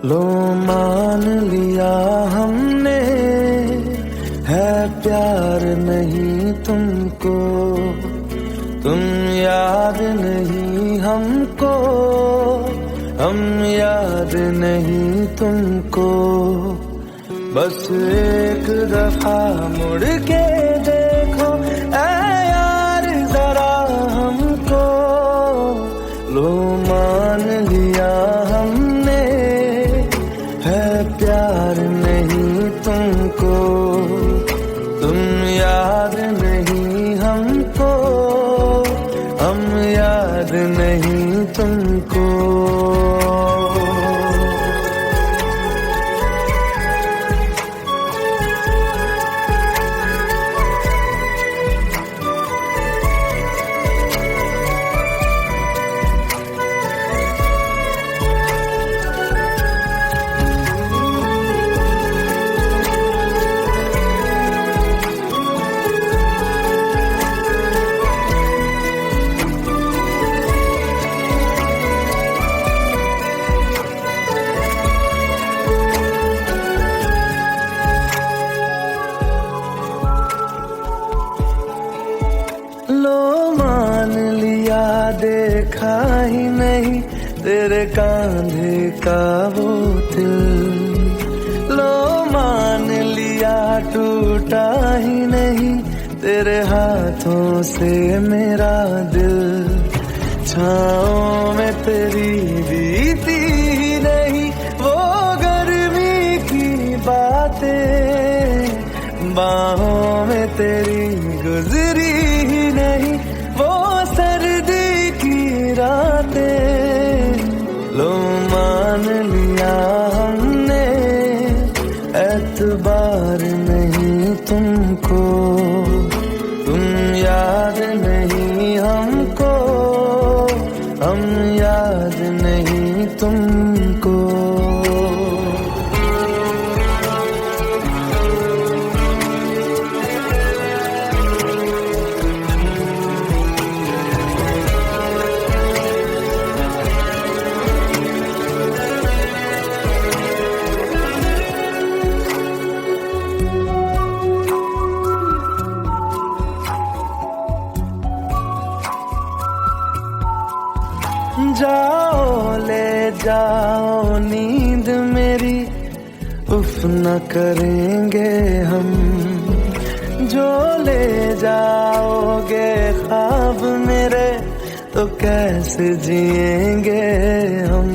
लो मान लिया हमने, है प्यार नहीं तुमको, तुम याद नहीं हमको, हम याद नहीं तुमको। बस एक दफा मुड़ के देखो ऐ यार जरा हमको, लो मान लिया हमने, है प्यार नहीं तुमको, तुम याद नहीं हमको, हम याद नहीं तुमको। लो मान लिया देखा ही नहीं तेरे कांधे का वो दिल, लो मान लिया टूटा ही नहीं तेरे हाथों से मेरा दिल। छाँव में तेरी बीती ही नहीं वो गर्मी की बातें, बाहों में तेरी गुजरी ही नहीं वो सर्दी की रातें। लो मान लिया हमने, एतबार नहीं तुमको, तुम याद नहीं हमको, हम याद नहीं तुमको। जाओ ले जाओ नींद मेरी, उफ न करेंगे हम, जो ले जाओगे ख्वाब मेरे तो कैसे जिएंगे हम।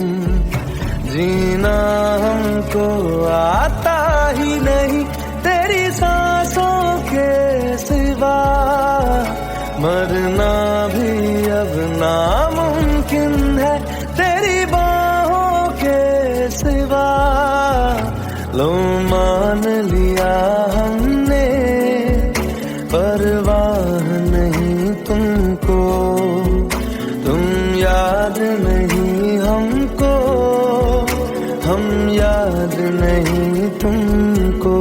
जीना हमको आता ही नहीं तेरी सांसों के सिवा, मरना भी अब नामुमकिन है तेरी बाहों के सिवा। लो मान लिया हमने, परवाह नहीं तुमको, तुम याद नहीं हमको, हम याद नहीं तुमको।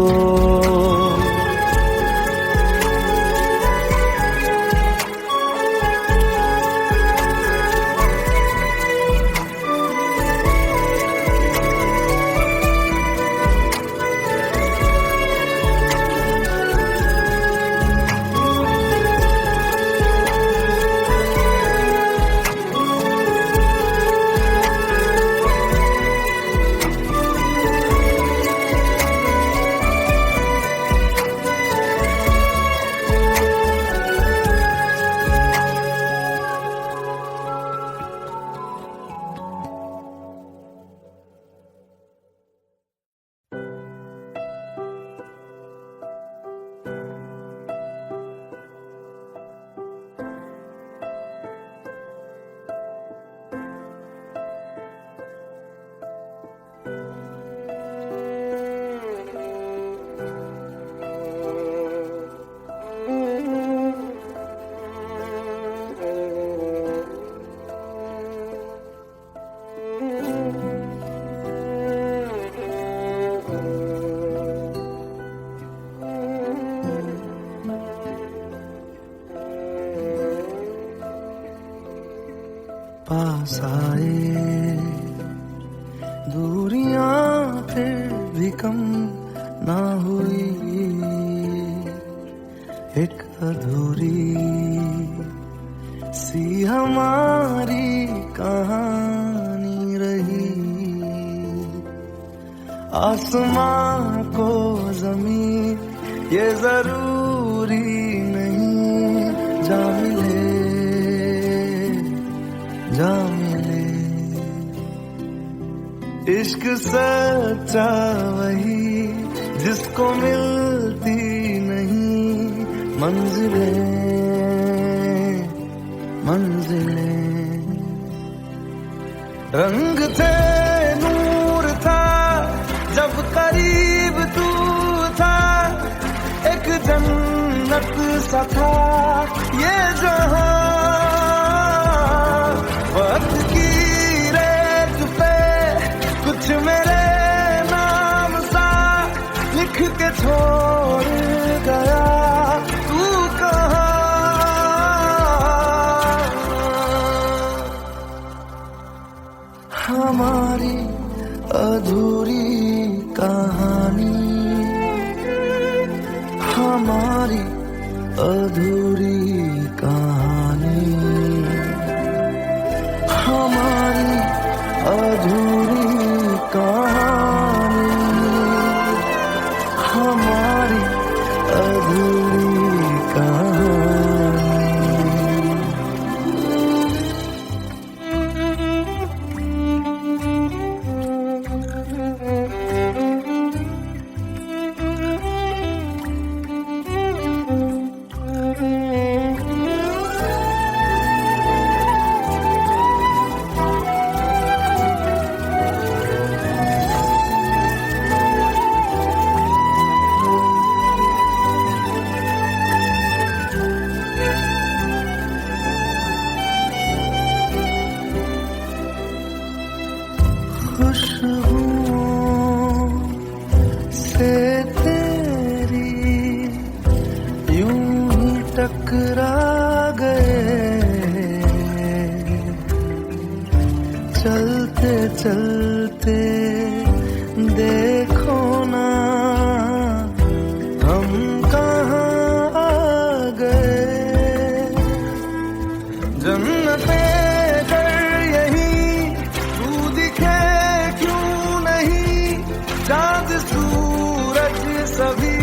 पास आए दूरियां फिर भी कम ना हुई, एक अधूरी सी हमारी कहानी रही। आसमां को जमीन ये जरूरी नहीं, जा मिले जा मिले। इश्क सच्चा वही जिसको मिलती नहीं मंजिलें मंजिलें। रंग थे नूर था जब करीब तू था, एक जन्नत सा था ये जहां। वक्त की रेत पे कुछ मेरे नाम सा लिख के छोड़ गया तू कहाँ। हमारी अधूरी कहानी, हमारी अधूरी कहानी, हमारी अधूरी कहानी, हमारी अधूरी कहानी। खुशबुओं से तेरी यूं ही टकरा गए, चलते चलते देखो ना हम कहाँ आ गए। जन्नते चाँद सूरज सभी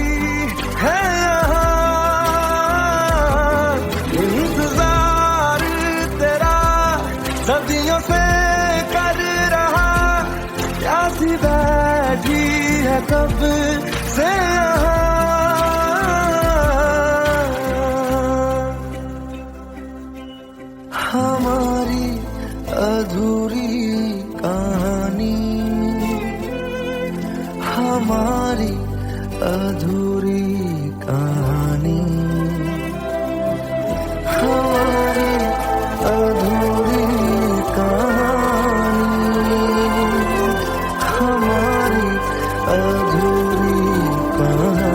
है यहाँ, इंतजार तेरा सदियों से कर रहा, प्यासी बैठी है कब से यहाँ। हमारी अधूरी कहानी, हमारी अधूरी कहानी, हमारी अधूरी कहानी, हमारी अधूरी कहानी।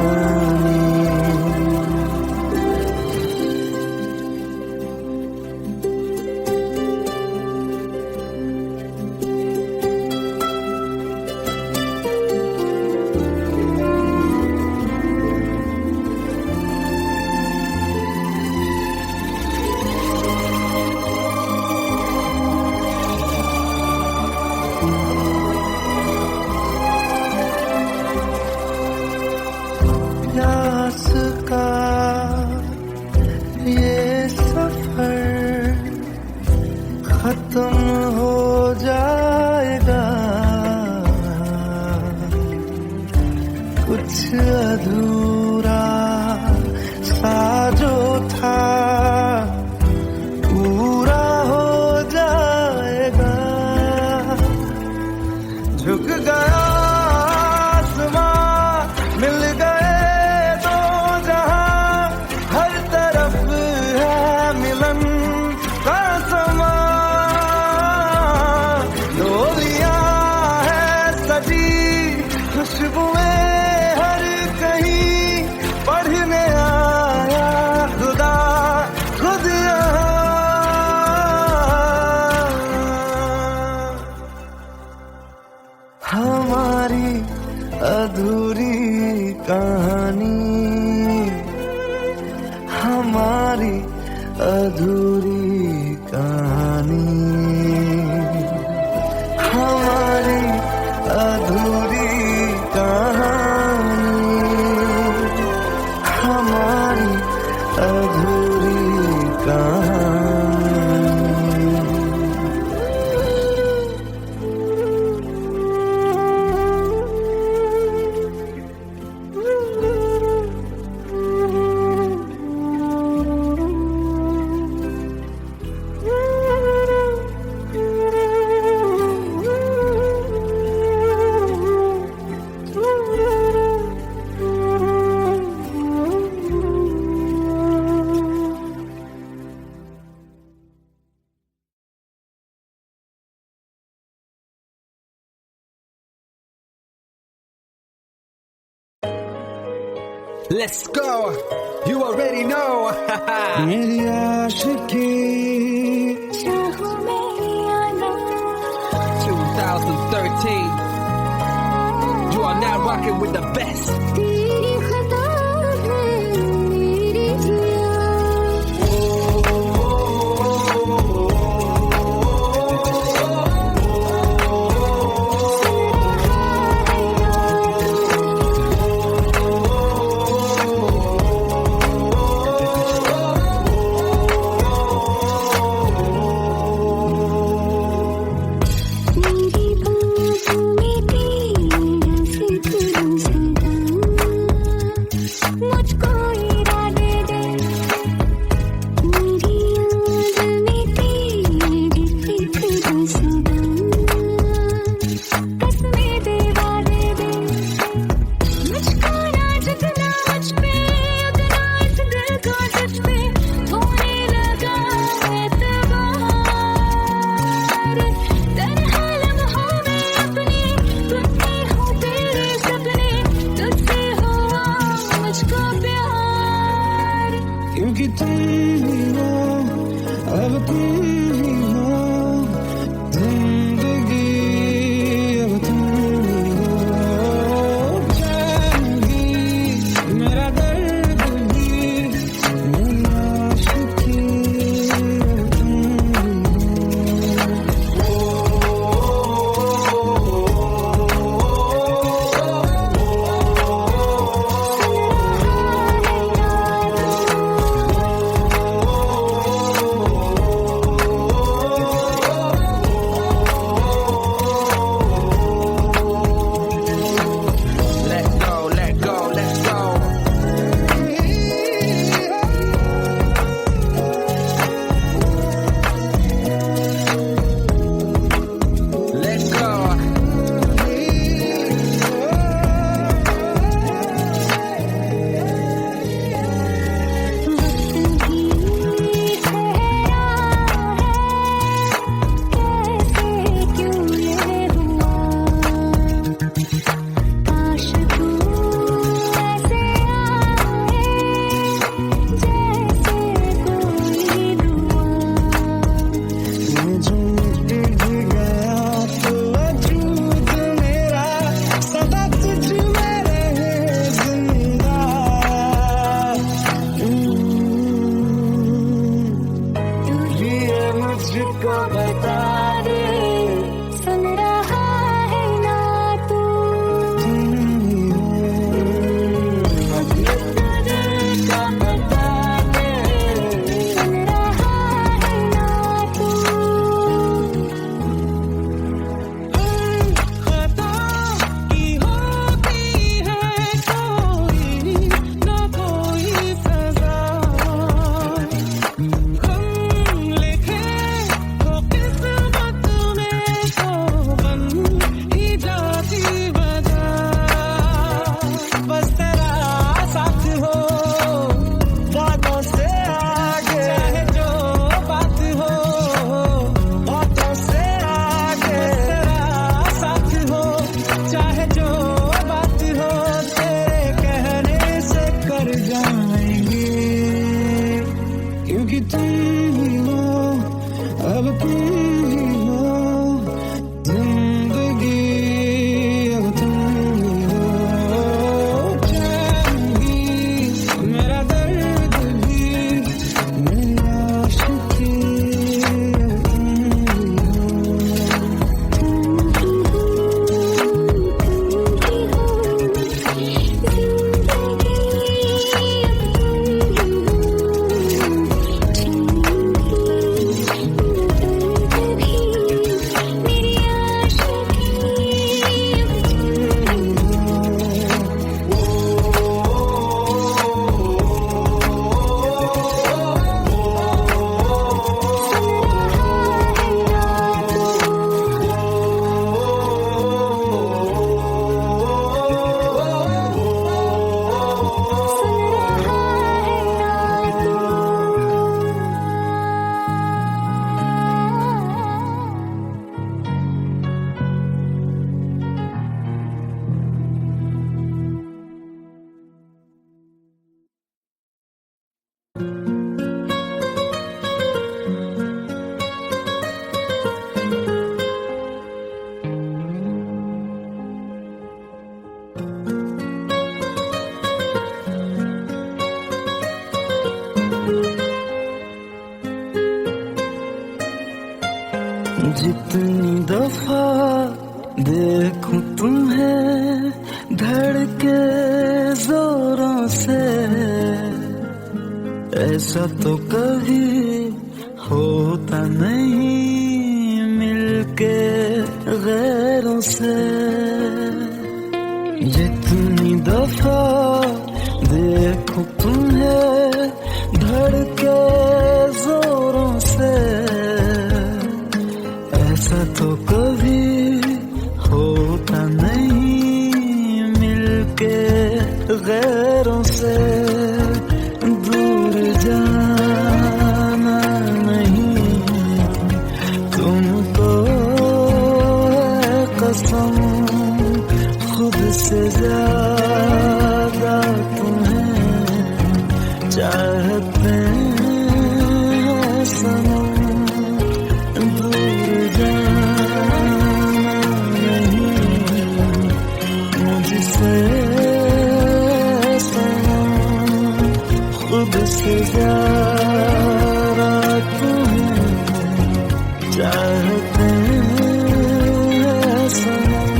प्यास का ये सफर खत्म हो जाएगा, कुछ अधूरा सा जो था पूरा हो जाएगा। झुक गया मिल गए दो जहां, हर तरफ है मिलन का समा। Let's go. You already know. मेरी आशिकी 2013. You are now rocking with the best. क्योंकि तुम ही हो, अब तुम ही हो, जिंदगी अब तुम ही हो, जान भी मेरा दर्द भी मेरी आशिकी अब तुम मुझको बता दे, सुन रहा है ना तू, अपने दिल का बता दे, सुन रहा है ना तू। खता की होती है कोई ना कोई सजा, हम लिखे तो किस्मत जितनी दफा देखूं तुम्हें धड़के जोरों से, ऐसा तो कभी होता नहीं मिलके गैरों से। जितनी दफा देखूं तुम्हें धड़के जोरों से, ऐसा तो कभी होता नहीं मिलके गैरों से। दूर जाना नहीं तुमको है कसम, खुद से ज्यादा तुम्हें चाहते हैं सनम। दूर जाना नहीं मुझसे सनम, खुद से ज्यादा तुम्हें चाहते हैं सनम।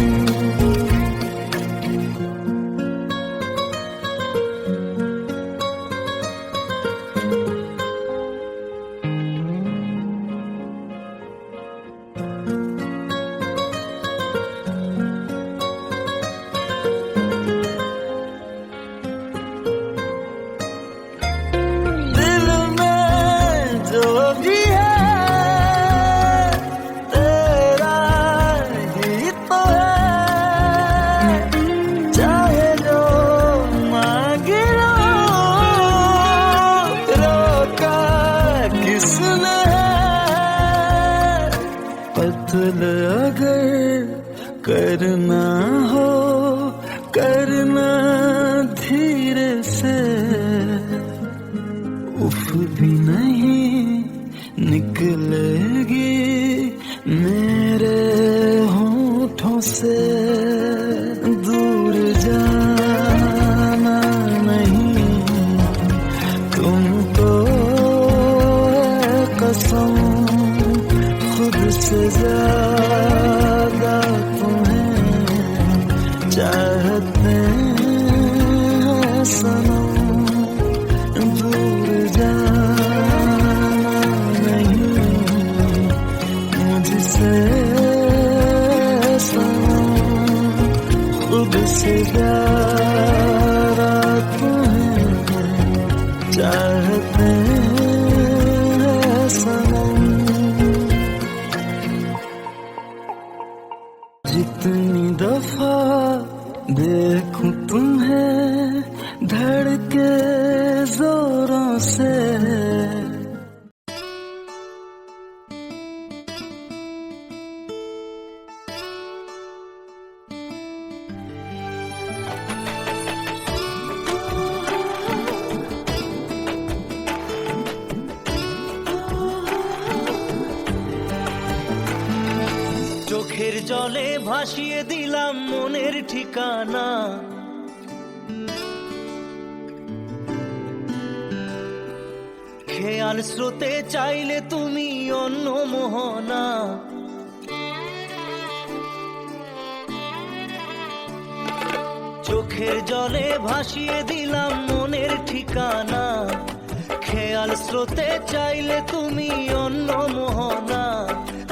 कत्ल अगर करना हो करना धीरे से, उफ भी नहीं निकलेगी मेरे होठों से। दूर जाना नहीं तुमको है कसम, खुद से ज्यादा तुम्हें चाहते हैं सनम। दूर जाना नहीं मुझसे सनम, खुद से ज्यादा तुम्हें चाहते हैं सनम। जितनी दफा देखूं तुम्हें धड़के जोरों से, চোখের জলে ভাসিয়ে দিলাম মনের ঠিকানা, খেয়াল স্রোতে চাইলে তুমি অন্য মোহনা। চোখের জলে ভাসিয়ে দিলাম মনের ঠিকানা, খেয়াল স্রোতে চাইলে তুমি অন্য মোহনা।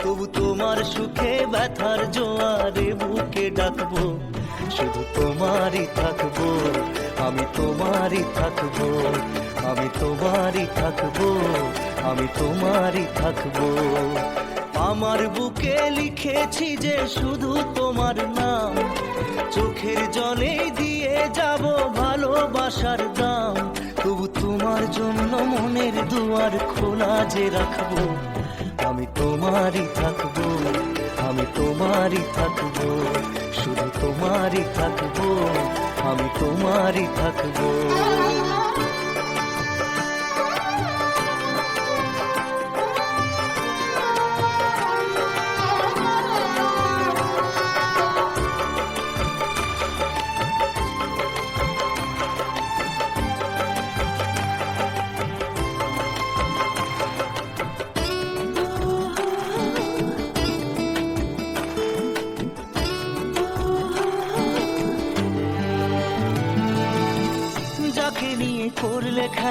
তবু তোমার সুখে ব্যথার জোয়ারে বুকে ডাকবো, শুধু তোমারই থাকবো, আমি তোমারই থাকবো, আমি তোমারই থাকবো, আমি তোমারই থাকবো। আমার বুকে লিখেছি যে শুধু তোমার নাম, চোখের জলে দিয়ে যাব ভালোবাসার দাম। তবু তোমার জন্য মনের দুয়ার খোলা যে রাখবো, আমি তোমারই থাকবো, আমি তোমারই থাকবো, শুধু তোমারই থাকবো, আমি তোমারই থাকবো।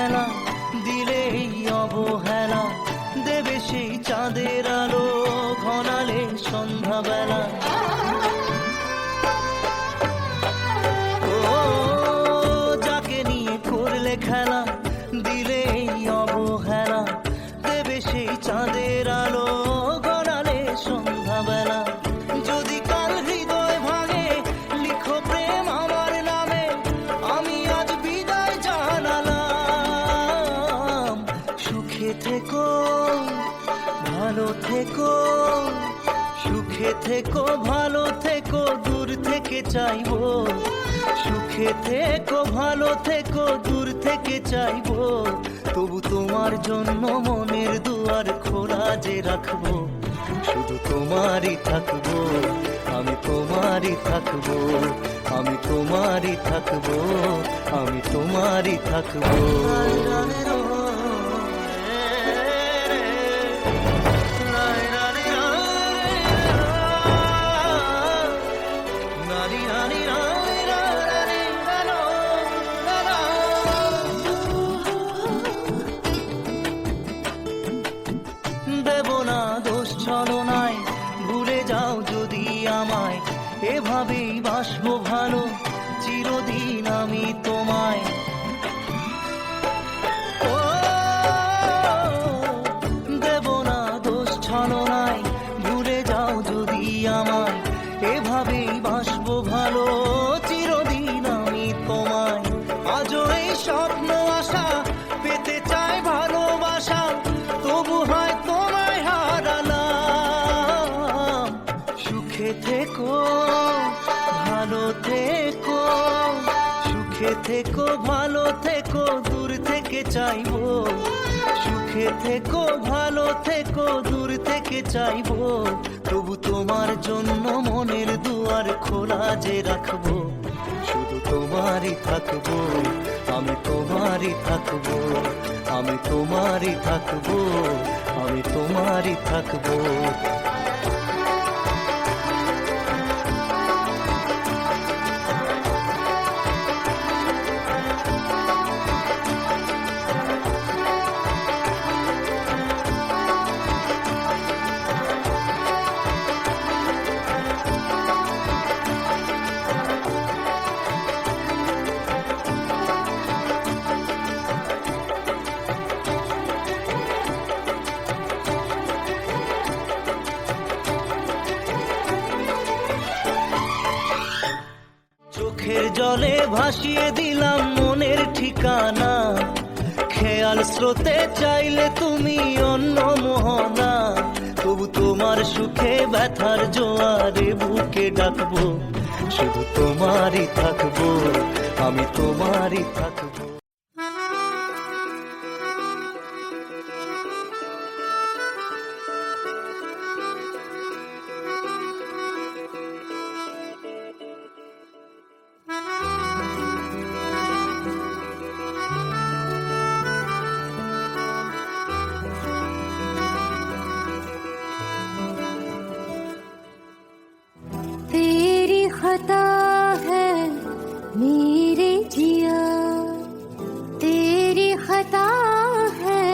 খেলা দিলে এই অবহেলা, দেবে সেই চাঁদের আলো ঘনালে সন্ধ্যাবেলা। ও যাকে নিয়ে করলে খেলা দিলে এই অবহেলা, দেবে সেই চাঁদের আলো ঘনালে সন্ধ্যাবেলা। যদি কাল হৃদয় ভাঙে লিখো প্রেম আমার নামে, আমি আজ বিদায় জানালাম। সুখে থেকো ভালো থেকো, সুখে থেকো ভালো থেকো, দূর থেকে চাইবো। সুখে থেকো ভালো থেকো, দূর থেকে চাইবো। তবু তোমার জন্য মনের দুয়ার খোলা যে রাখবো, শুধু তোমারই থাকবো, আমি তোমারই থাকবো, আমি তোমারই থাকবো, আমি তোমারই থাকবো। দেব না দোষ ছলনায়, ভুলে যাও যদি আমায়, এভাবেই বাসবো ভালো চিরদিন আমি তোমায়। ও দেব না দোষ ছলনায়, ভুলে যাও যদি আমায়, এভাবেই বাসবো ভালো চিরদিন আমি তোমায়। আজও এই স্বপ্ন আশা পেতে চাই ভালোবাসা, তবু হয় তোমায় হারালাম। সুখে থেকো ভালো থেকো, সুখে থেকো ভালো থেকো, দূর থেকে চাইবো। সুখে থেকো ভালো থেকো, দূর থেকে চাইবো। তবু তোমার জন্য মনের দুয়ার খোলা যে রাখবো, শুধু তোমারই থাকবো, আমি তোমারই থাকবো, আমি তোমারই থাকবো, আমি তোমারই থাকবো। চোখের জলে ভাসিয়ে দিলাম মনের ঠিকানা, খেয়াল স্রোতে চাইলে তুমি অন্য মোহনা। তবু তোমার সুখে ব্যথার জোয়ারে বুকে ডাকবো, শুধু তোমারই থাকবো, আমি তোমারই থাকবো। तेरी खता है मेरे जिया, तेरी खता है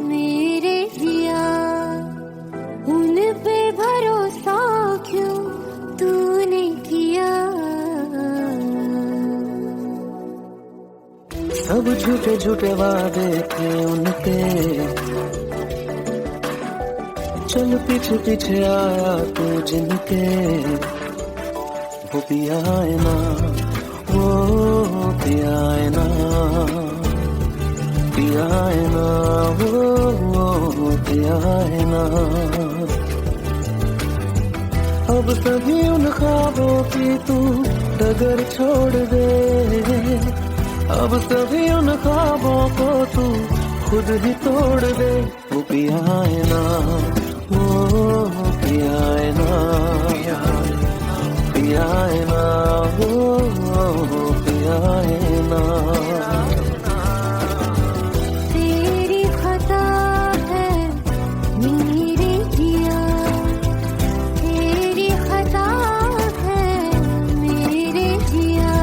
मेरे जिया, उन पे भरोसा क्यों तूने किया। सब झूठे झूठे वादे थे उनके, चल पीछे पीछे आया तू जिनके। वो पिया है ना, वो पिया है ना, पिया है ना, वो पिया है ना। अब सभी उन ख्वाबों की तू डगर छोड़ दे, अब सभी उन ख्वाबों को तू खुद ही तोड़ दे। वो पिया है ना, वो पिया है ना, पिया है ना, वो पिया है ना। तेरी खता है मेरे जिया, तेरी खता है मेरे जिया।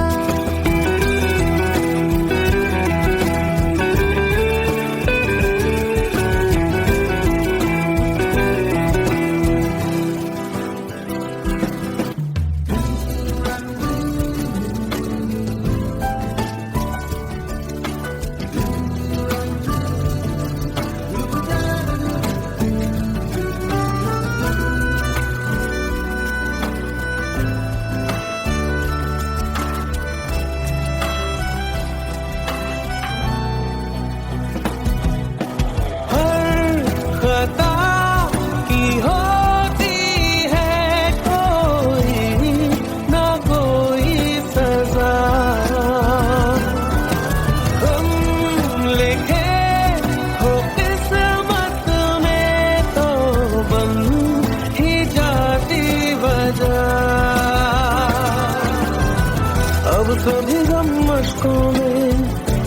आंखों में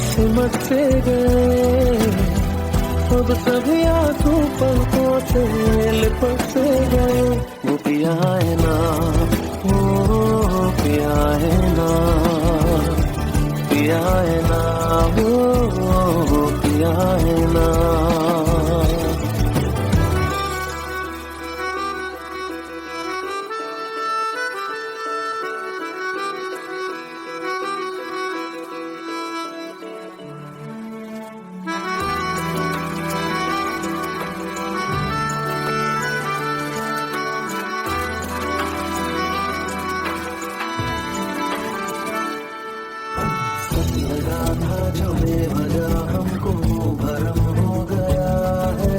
सिमट से गए, अब सभी आंसू पलकों से लिपट से गए। वो पिया है ना, वो पिया है ना, पिया है ना, वो पिया है ना। जो बेवजह हमको भरम हो गया है,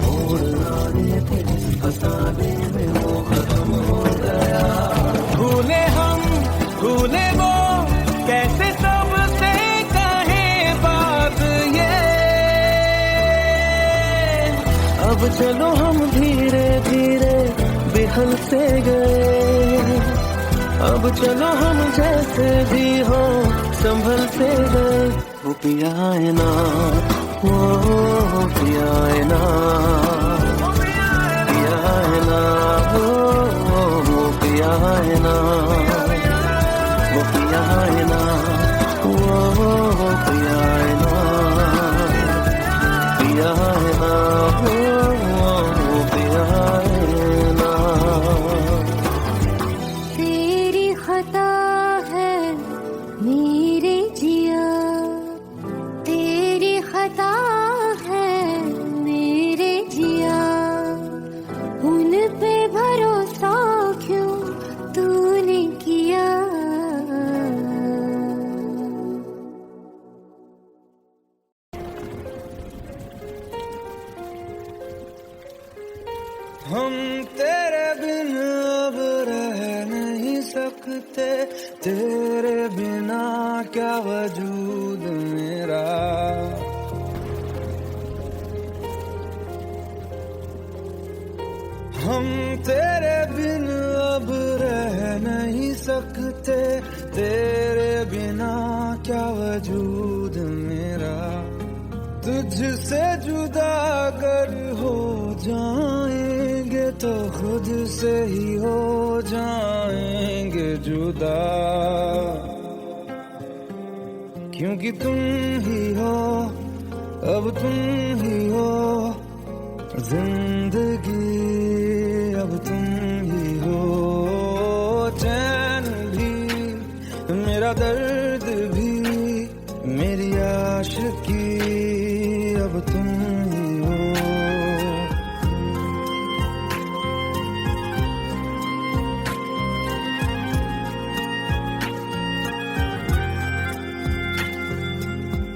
मोड़ लाने थे जिस फसाने में वो खत्म हो गया। भूले हम भूले वो, कैसे सबसे कहे बात ये। अब चलो हम धीरे धीरे बिहल से गए, अब चलो हम जैसे भी हो संभल से गए। वो पिया है ना, वो पिया है ना, पिया है ना, वो पिया है ना, वो पिया है ना, वो पिया है ना, पिया है ना, वो पिया है ना। तेरी खता है मेरे जिया, तेरी खता है मेरे जिया, उन पे भरोसा क्यों तूने किया। हम तेरे बिन अब रह नहीं सकते, तेरे बिना क्या वजूद मेरा। हम तेरे बिन अब रह नहीं सकते, तेरे बिना क्या वजूद मेरा। तुझसे जुदा अगर हो जाएंगे तो खुद से ही हो जाएंगे जुदा, क्योंकि तुम ही हो, अब तुम ही हो जिंदगी, अब तुम ही हो चैन भी, मेरा दर्द भी, मेरी आशिकी, अब तुम ही हो।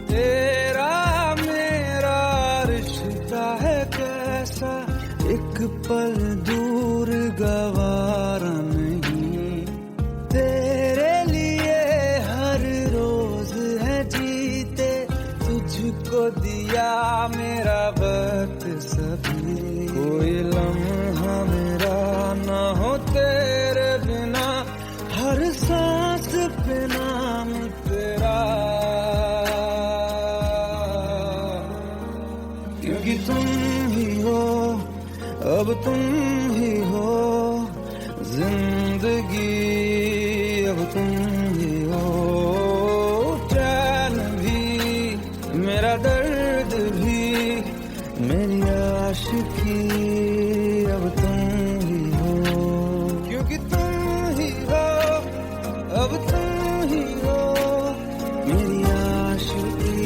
तेरा मेरा रिश्ता है कैसा, एक पल दूर गवारा नहीं। तेरे लिए हर रोज है जीते, तुझको दिया मेरा वक्त सभी। कोई लम्हा मेरा ना हो तेरे बिना, हर सांस पे नाम तेरा, क्योंकि तुम ही हो, अब तुम ही हो जिंदगी, अब तुम ही हो चैन भी, मेरा दर्द भी, मेरी आशिकी, अब तुम ही हो, क्योंकि तुम ही हो, अब तुम ही हो मेरी आशिकी,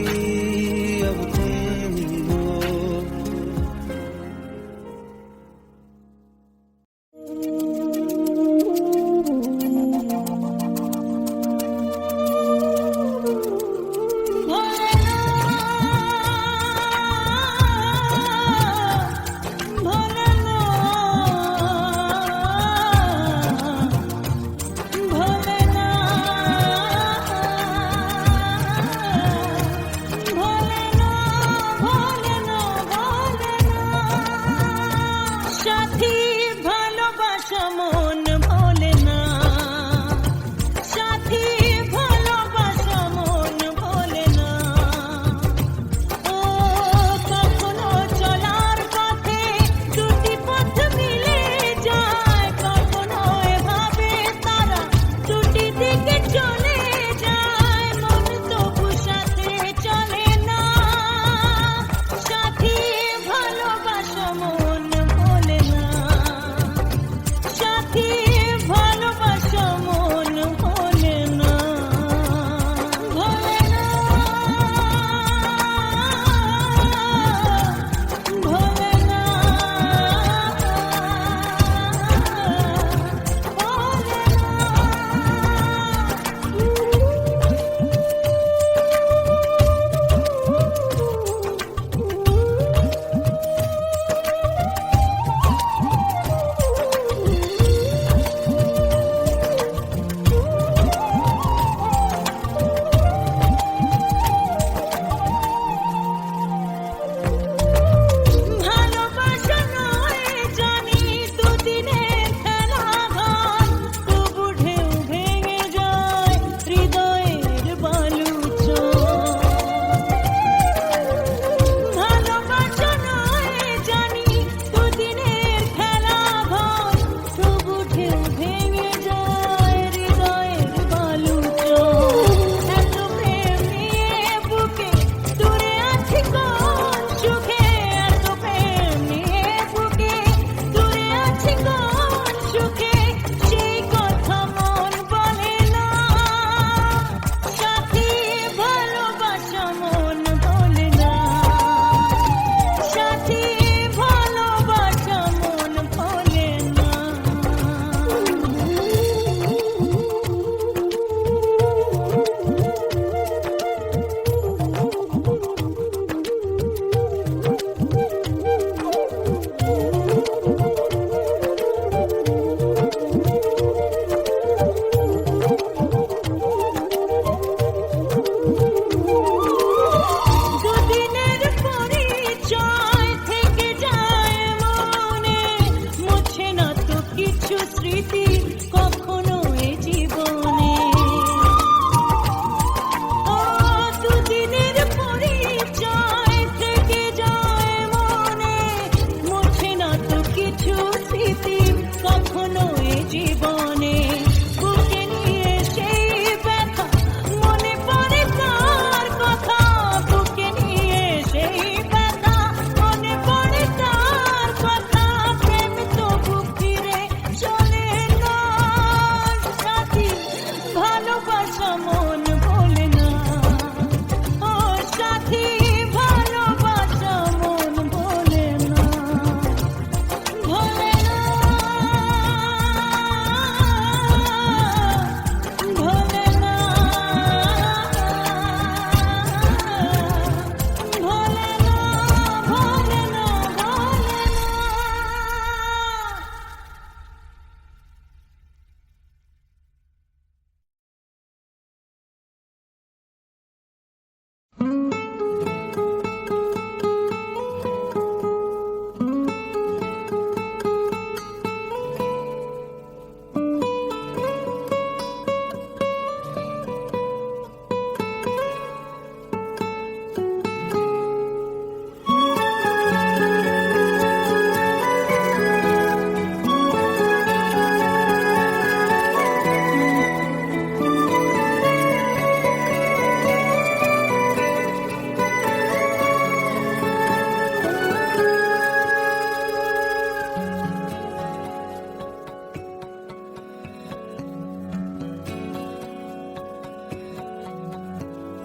अब तुम ही हो। भोलेनाथ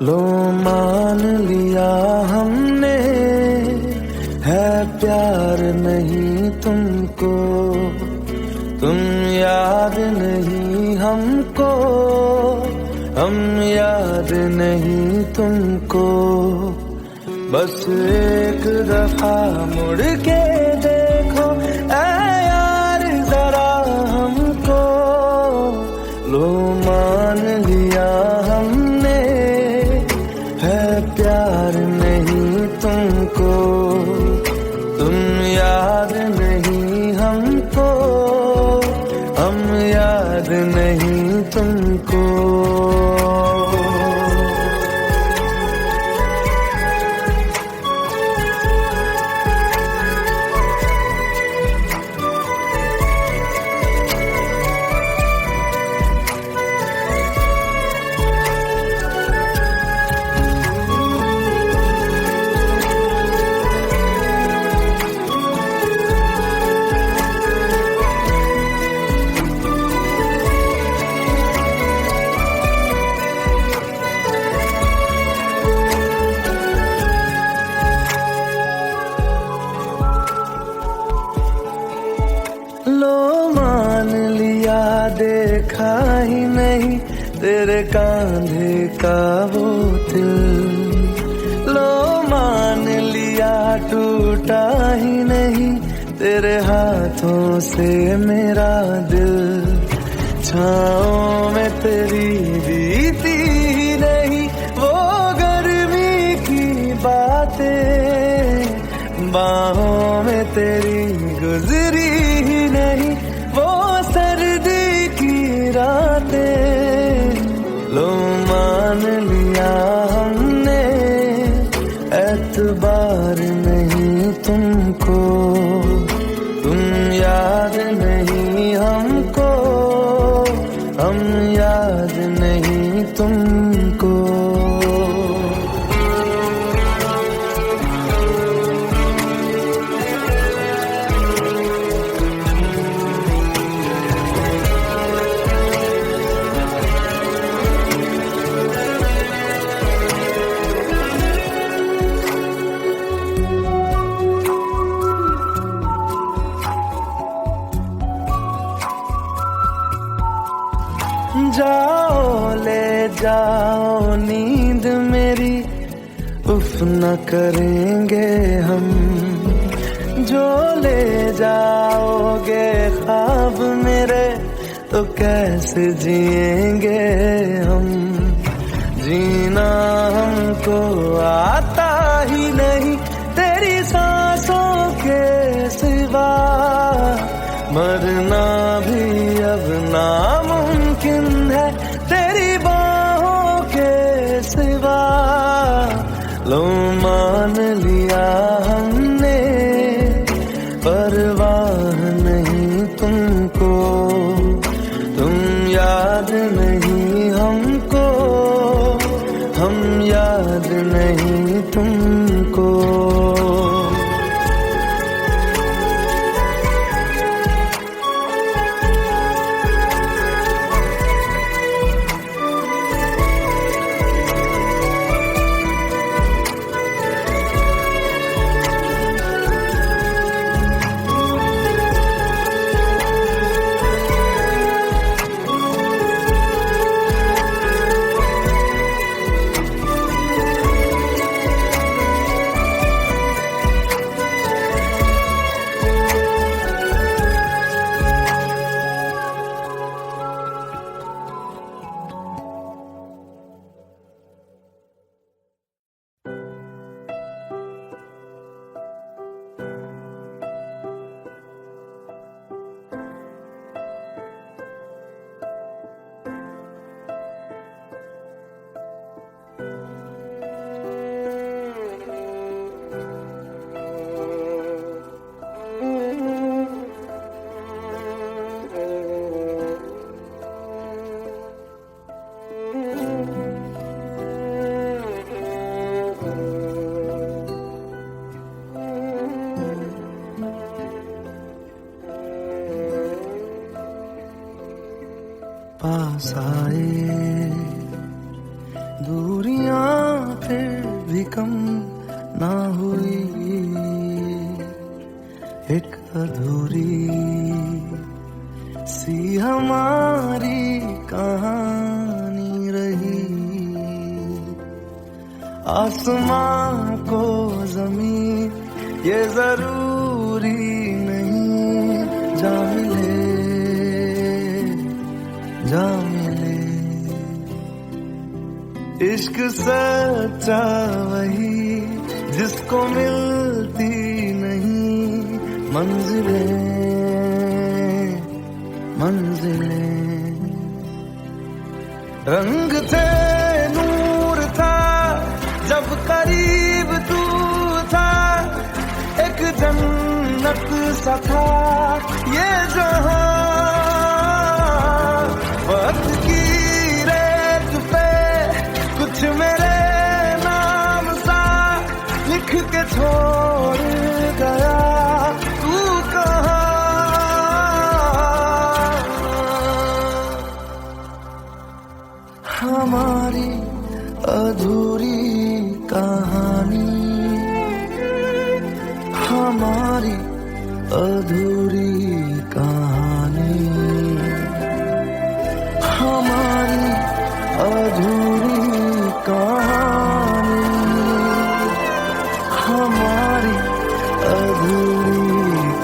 लो मान लिया हमने, है प्यार नहीं तुमको, तुम याद नहीं हमको, हम याद नहीं तुमको। बस एक दफा मुड़ के देखो ऐ यार जरा हमको, लो मान लिया हमने, है प्यार नहीं तुमको, तुम याद नहीं हमको, हम याद नहीं तुमको। लो मान लिया देखा ही नहीं तेरे कांधे का वो दिल, लो मान लिया टूटा ही नहीं तेरे हाथों से मेरा दिल। छाँव में तेरी बीती ही नहीं वो गर्मी की बातें, बाहों में तेरी गुजरी ही नहीं वो सर्दी की रातें। लो मान लिया हमने, एतबार नहीं तुमको, तुम याद नहीं हमको, हम याद नहीं तुमको। जाओ ले जाओ नींद मेरी, उफ न करेंगे हम, जो ले जाओगे ख्वाब मेरे तो कैसे जिएंगे हम। जीना हमको आता ही नहीं तेरी सांसों के सिवा, मरना भी अब नामुमकिन है तेरी बाहों के सिवा। लो मान लिया हमने, परवाह नहीं तुमको, तुम याद नहीं हमको, हम याद नहीं तुमको। पास आए दूरियां कम ना हुई, एक अधूरी सी हमारी कहानी रही। आसमां को जमीन ये जरूरी नहीं, जा मिले जा मिले। इश्क सच्चा वही जिसको मिलती नहीं मंजिलें मंजिलें। रंग थे नूर था जब करीब तू था, एक जन्नत सा था ये जहां। वक्त की रेत पे कुछ मेरे नाम सा लिख के छोड़ गया तू कहाँ। हमारी अधूरी कहानी, हमारी अधूरी कहानी, हमारी अधूरी कहानी, हमारी अधूरी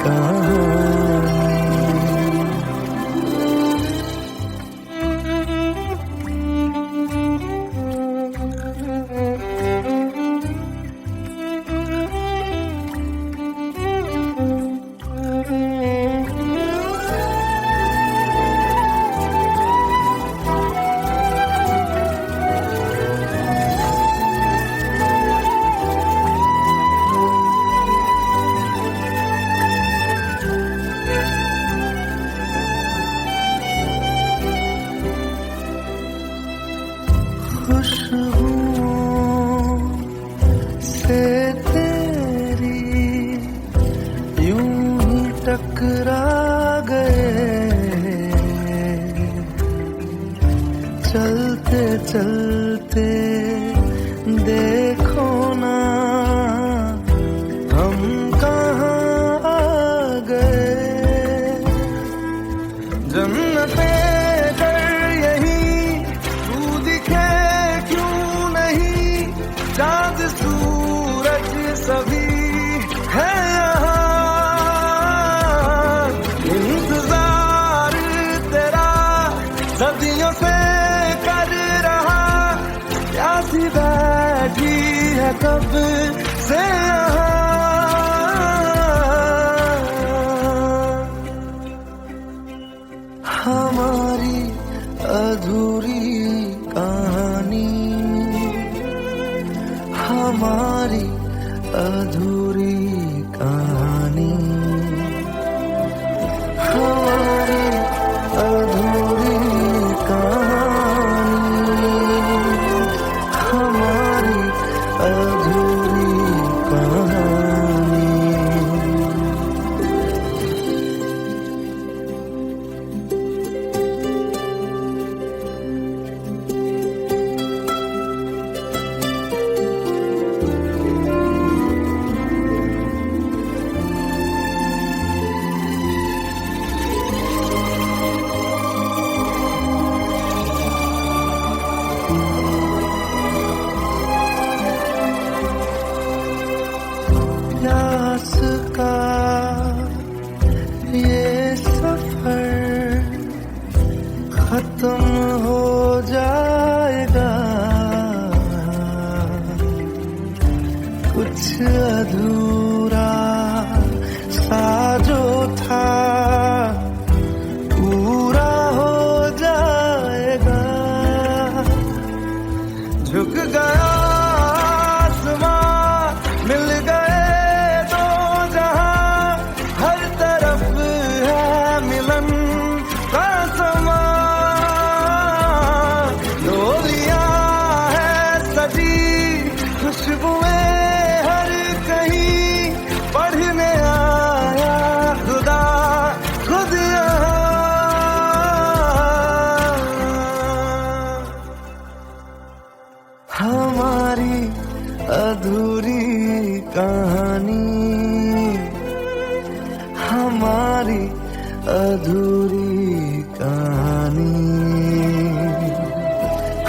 कहानी। खुशबुओं से तेरी यूं ही टकरा गए, चलते चलते देखो ना हम कहाँ आ गए। जन्नते चाँद सूरज सभी है यहाँ, इंतजार तेरा सदियों से कर रहा, प्यासी बैठी है कब से यहाँ। हमारी अधूरी कहानी, हमारी अधूरी कहानी, हमारी अधूरी कहानी, हमारी अधूरी कहानी। प्यास का ये सफर खत्म हो जाएगा, कुछ अधूरा सा जो था पूरा हो जाएगा। झुक गया आसमां, मिल गए दो जहां, हर तरफ है मिलन का समा। अधूरी कहानी,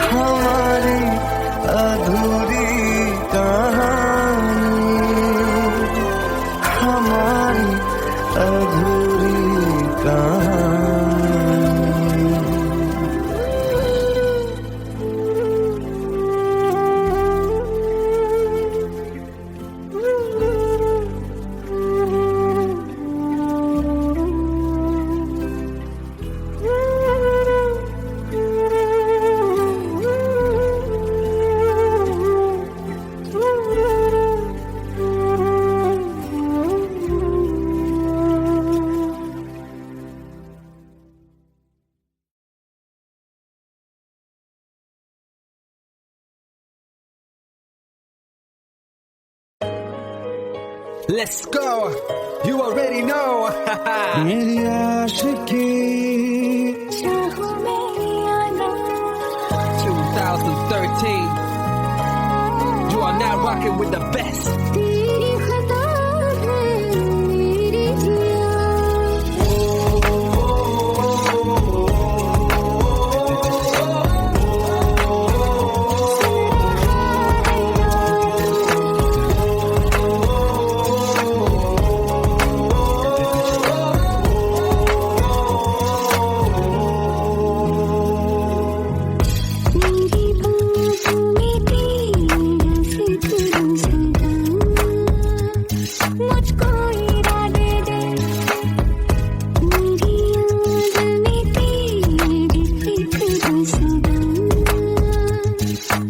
हमारी अधूरी कहानी, हमारी अधूरी कहानी। Let's go. You already know. मेरी आशिकी 2013. You are now rocking with the best. तेरी खता है मेरी जिया, मेरी बातों में तेरा फिक्र सदा, मुझको इरादे दे, मेरी याद में तेरी फिक्र सदा,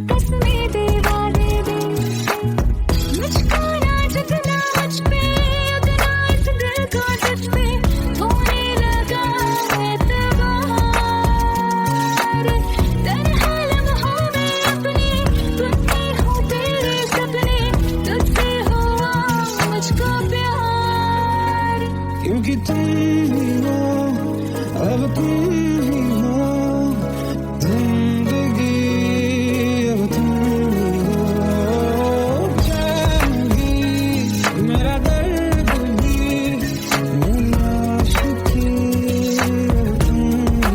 कसमें दे वादे दे, मुझको ना जगना मुझ पे, उगना इस दिल को तुझ पे, होने लगा एतबार, तन्हा लम्हों में अपने, टूटे हों तेरे सपने, तुझसे हुआ मुझको प्यार। क्योंकि तुम ही हो, अब तुम ही हो, जिंदगी अब तुम ही हो, जान भी मेरा दर्द भी, मेरी आशिकी अब तुम ही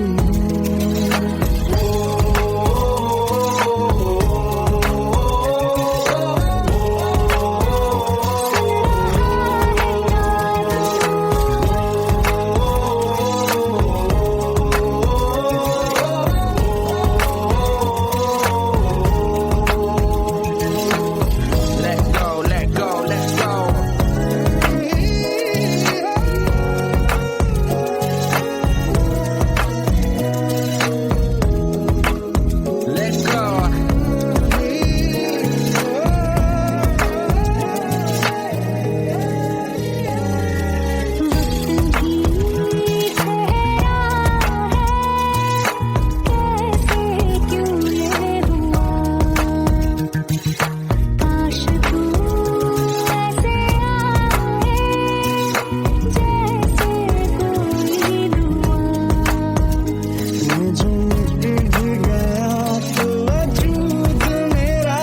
Let go, let go, let's go. Let's go. वक्त भी ठहरा है, कैसे क्यों ये हुआ, काश तू ऐसे आए, जैसे कोई दुआ। मैं जो मिट गया तो वजूद मेरा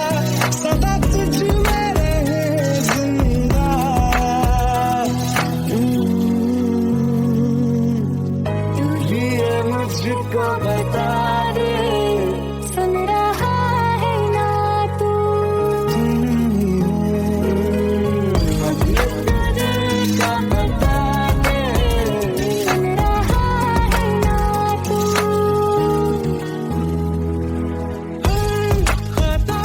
सदा तुझ में रहे जिंदा। ये मुझको बता दे, सुन रहा है ना तू, का बता दे, सुन रहा है ना तू। खता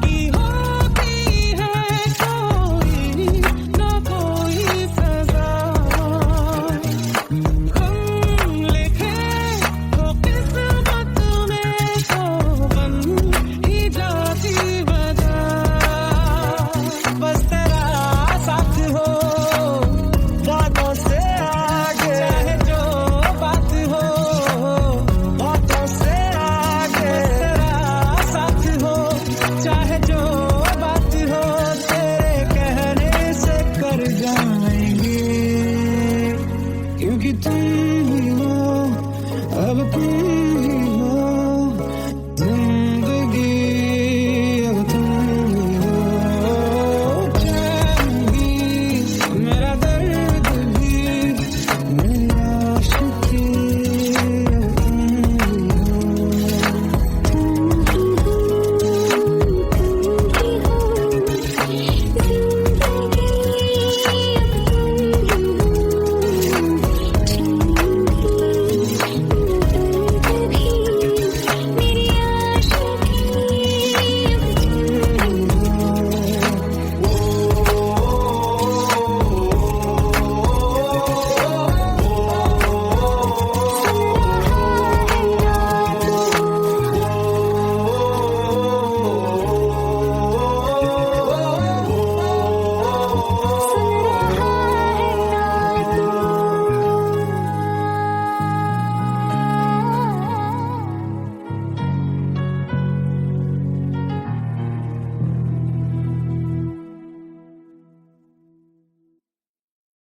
की होती है कोई ना कोई सजा, गम लिखे तो किस्मत में तो बन ही जाती वजह, बस तेरा साथ हो बातों से आगे, चाहे जो बात हो बातों से आगे, तेरा साथ हो चाहे जो बात हो, तेरे कहने से कर जाएंगे, क्योंकि तुम ही हो अब तुम